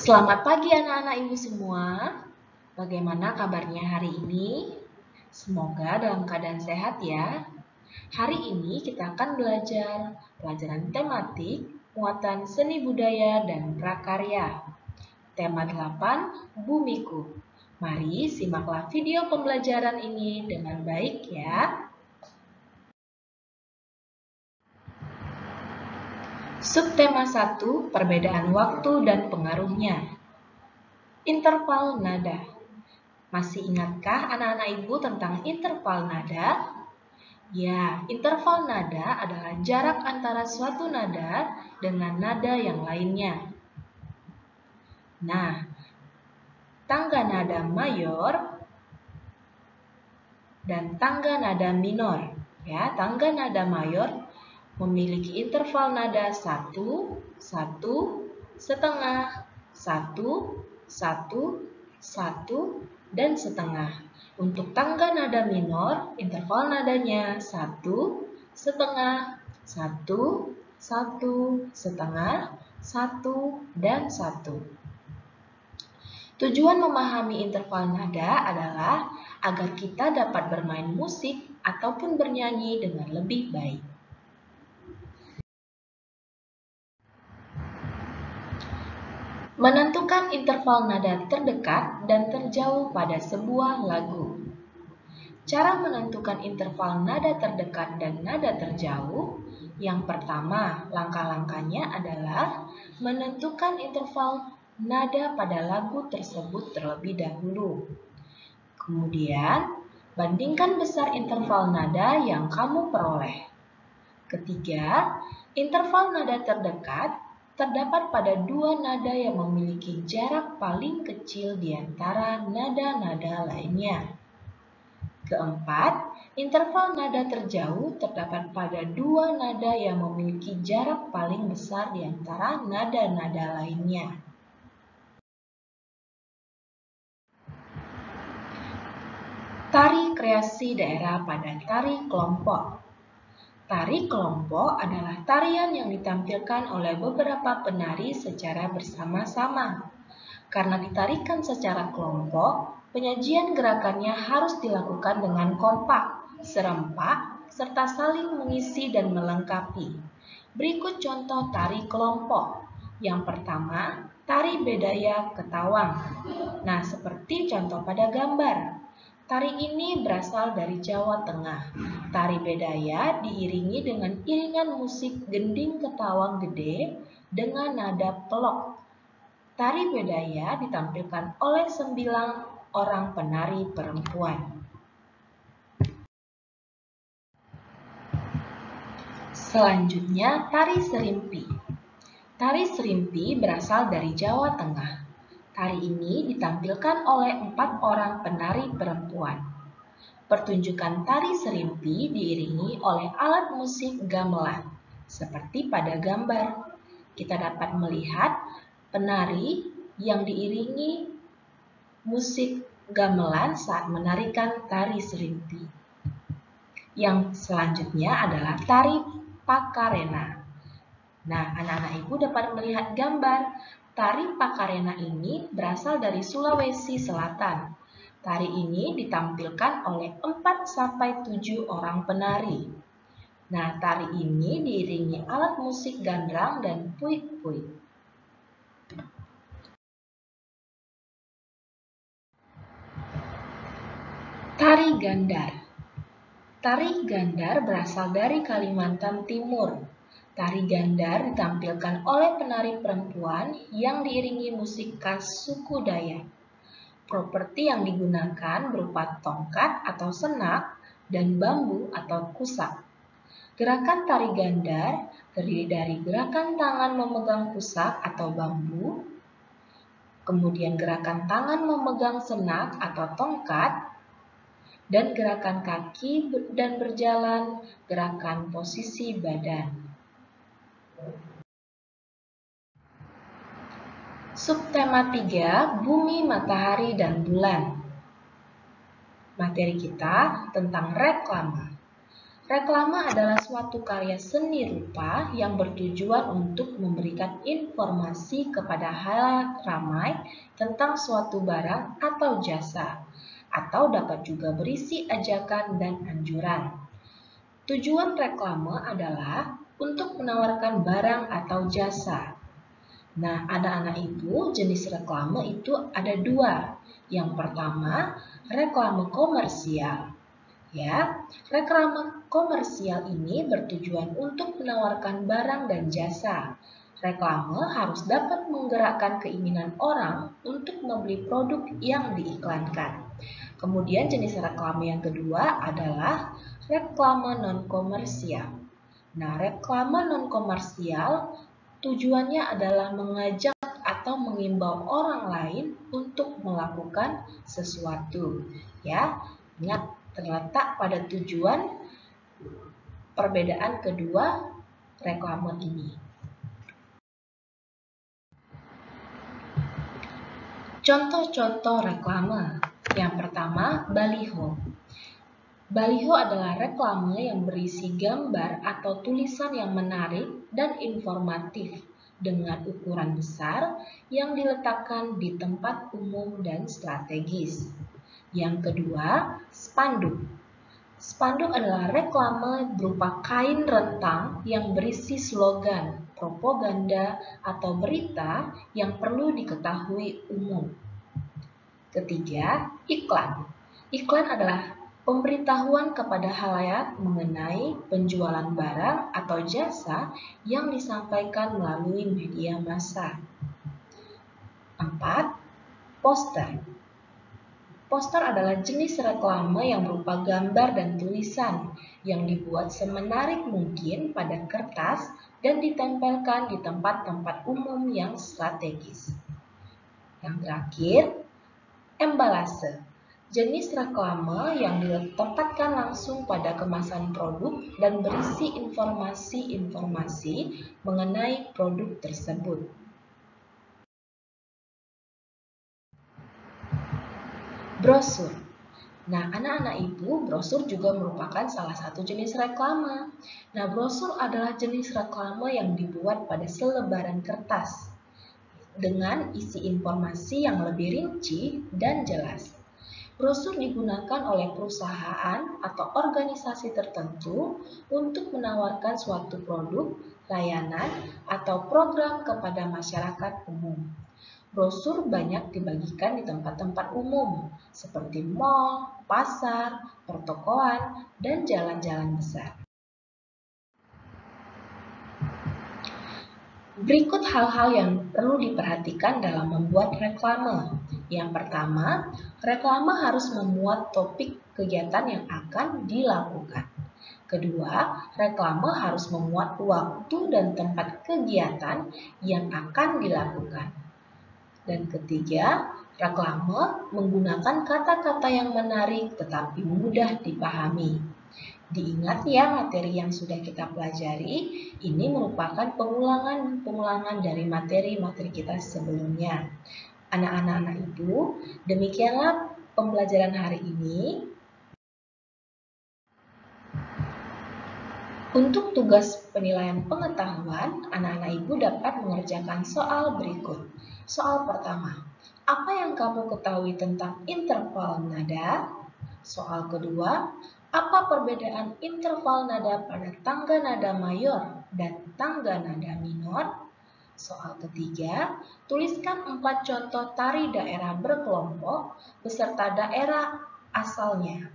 Selamat pagi anak-anak ibu semua. Bagaimana kabarnya hari ini? Semoga dalam keadaan sehat ya. Hari ini kita akan belajar pelajaran tematik, muatan seni budaya dan prakarya. Tema 8, Bumiku. Mari simaklah video pembelajaran ini dengan baik ya. Subtema 1, perbedaan waktu dan pengaruhnya. Interval nada. Masih ingatkah anak-anak ibu tentang interval nada? Ya, interval nada adalah jarak antara suatu nada dengan nada yang lainnya. Nah, tangga nada mayor dan tangga nada minor. Ya, tangga nada mayor memiliki interval nada 1, 1, setengah, 1, 1, 1, dan setengah. Untuk tangga nada minor, interval nadanya 1, setengah, 1, 1, setengah, 1, dan 1. Tujuan memahami interval nada adalah agar kita dapat bermain musik ataupun bernyanyi dengan lebih baik. Menentukan interval nada terdekat dan terjauh pada sebuah lagu. Cara menentukan interval nada terdekat dan nada terjauh, yang pertama langkah-langkahnya adalah menentukan interval nada pada lagu tersebut terlebih dahulu. Kemudian, bandingkan besar interval nada yang kamu peroleh. Ketiga, interval nada terdekat terdapat pada dua nada yang memiliki jarak paling kecil di antara nada-nada lainnya. Keempat, interval nada terjauh terdapat pada dua nada yang memiliki jarak paling besar di antara nada-nada lainnya. Tari kreasi daerah pada tari kelompok. Tari kelompok adalah tarian yang ditampilkan oleh beberapa penari secara bersama-sama. Karena ditarikan secara kelompok, penyajian gerakannya harus dilakukan dengan kompak, serempak, serta saling mengisi dan melengkapi. Berikut contoh tari kelompok. Yang pertama, tari bedaya ketawang. Nah, seperti contoh pada gambar. Tari ini berasal dari Jawa Tengah. Tari bedaya diiringi dengan iringan musik gending ketawang gede dengan nada pelok. Tari bedaya ditampilkan oleh 9 orang penari perempuan. Selanjutnya, tari serimpi. Tari serimpi berasal dari Jawa Tengah. Tari ini ditampilkan oleh 4 orang penari perempuan. Pertunjukan tari serimpi diiringi oleh alat musik gamelan, seperti pada gambar. Kita dapat melihat penari yang diiringi musik gamelan saat menarikan tari serimpi. Yang selanjutnya adalah tari pakarena. Nah, anak-anak ibu dapat melihat gambar. Tari pakarena ini berasal dari Sulawesi Selatan. Tari ini ditampilkan oleh 4-7 orang penari. Nah, tari ini diiringi alat musik gandrang dan puik-puik. Tari gandar. Tari gandar berasal dari Kalimantan Timur. Tari gandar ditampilkan oleh penari perempuan yang diiringi musik khas suku Dayak. Properti yang digunakan berupa tongkat atau senak dan bambu atau kusak. Gerakan tari gandar terdiri dari gerakan tangan memegang kusak atau bambu, kemudian gerakan tangan memegang senak atau tongkat, dan gerakan kaki dan berjalan, gerakan posisi badan. Subtema 3, Bumi, Matahari, dan Bulan. Materi kita tentang reklame. Reklame adalah suatu karya seni rupa yang bertujuan untuk memberikan informasi kepada halayak ramai tentang suatu barang atau jasa, atau dapat juga berisi ajakan dan anjuran. Tujuan reklame adalah untuk menawarkan barang atau jasa. Nah, anak-anak ibu, jenis reklame itu ada dua. Yang pertama, reklame komersial. Ya, reklame komersial ini bertujuan untuk menawarkan barang dan jasa. Reklame harus dapat menggerakkan keinginan orang untuk membeli produk yang diiklankan. Kemudian jenis reklame yang kedua adalah reklame non-komersial. Nah, reklame non-komersial tujuannya adalah mengajak atau mengimbau orang lain untuk melakukan sesuatu. Ya, ingat terletak pada tujuan perbedaan kedua reklame ini. Contoh-contoh reklame. Yang pertama, baliho. Baliho adalah reklame yang berisi gambar atau tulisan yang menarik dan informatif dengan ukuran besar yang diletakkan di tempat umum dan strategis. Yang kedua, spanduk. Spanduk adalah reklame berupa kain rentang yang berisi slogan, propaganda, atau berita yang perlu diketahui umum. Ketiga, iklan. Iklan adalah pemberitahuan kepada halayak mengenai penjualan barang atau jasa yang disampaikan melalui media massa. 4. Poster. Poster adalah jenis reklame yang berupa gambar dan tulisan yang dibuat semenarik mungkin pada kertas dan ditempelkan di tempat-tempat umum yang strategis. Yang terakhir, embalase. Jenis reklame yang ditempatkan langsung pada kemasan produk dan berisi informasi-informasi mengenai produk tersebut. Brosur. Nah, anak-anak ibu, brosur juga merupakan salah satu jenis reklame. Nah, brosur adalah jenis reklame yang dibuat pada selebaran kertas dengan isi informasi yang lebih rinci dan jelas. Brosur digunakan oleh perusahaan atau organisasi tertentu untuk menawarkan suatu produk, layanan, atau program kepada masyarakat umum. Brosur banyak dibagikan di tempat-tempat umum, seperti mal, pasar, pertokoan, dan jalan-jalan besar. Berikut hal-hal yang perlu diperhatikan dalam membuat reklame. Yang pertama, reklame harus memuat topik kegiatan yang akan dilakukan. Kedua, reklame harus memuat waktu dan tempat kegiatan yang akan dilakukan. Dan ketiga, reklame menggunakan kata-kata yang menarik tetapi mudah dipahami. Diingat ya materi yang sudah kita pelajari, ini merupakan pengulangan dari materi-materi kita sebelumnya. Anak-anak ibu, demikianlah pembelajaran hari ini. Untuk tugas penilaian pengetahuan, anak-anak ibu dapat mengerjakan soal berikut. Soal pertama, apa yang kamu ketahui tentang interval nada? Soal kedua, apa perbedaan interval nada pada tangga nada mayor dan tangga nada minor? Soal ketiga, tuliskan 4 contoh tari daerah berkelompok beserta daerah asalnya.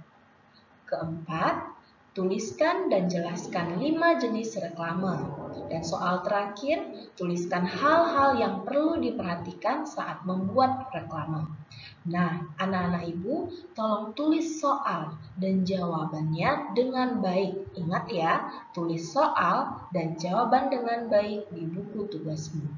Keempat, tuliskan dan jelaskan 5 jenis reklame. Dan soal terakhir, tuliskan hal-hal yang perlu diperhatikan saat membuat reklame. Nah, anak-anak ibu, tolong tulis soal dan jawabannya dengan baik. Ingat ya, tulis soal dan jawaban dengan baik di buku tugasmu.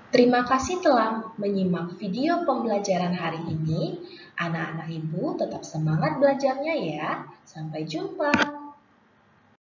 Terima kasih telah menyimak video pembelajaran hari ini. Anak-anak ibu tetap semangat belajarnya ya. Sampai jumpa.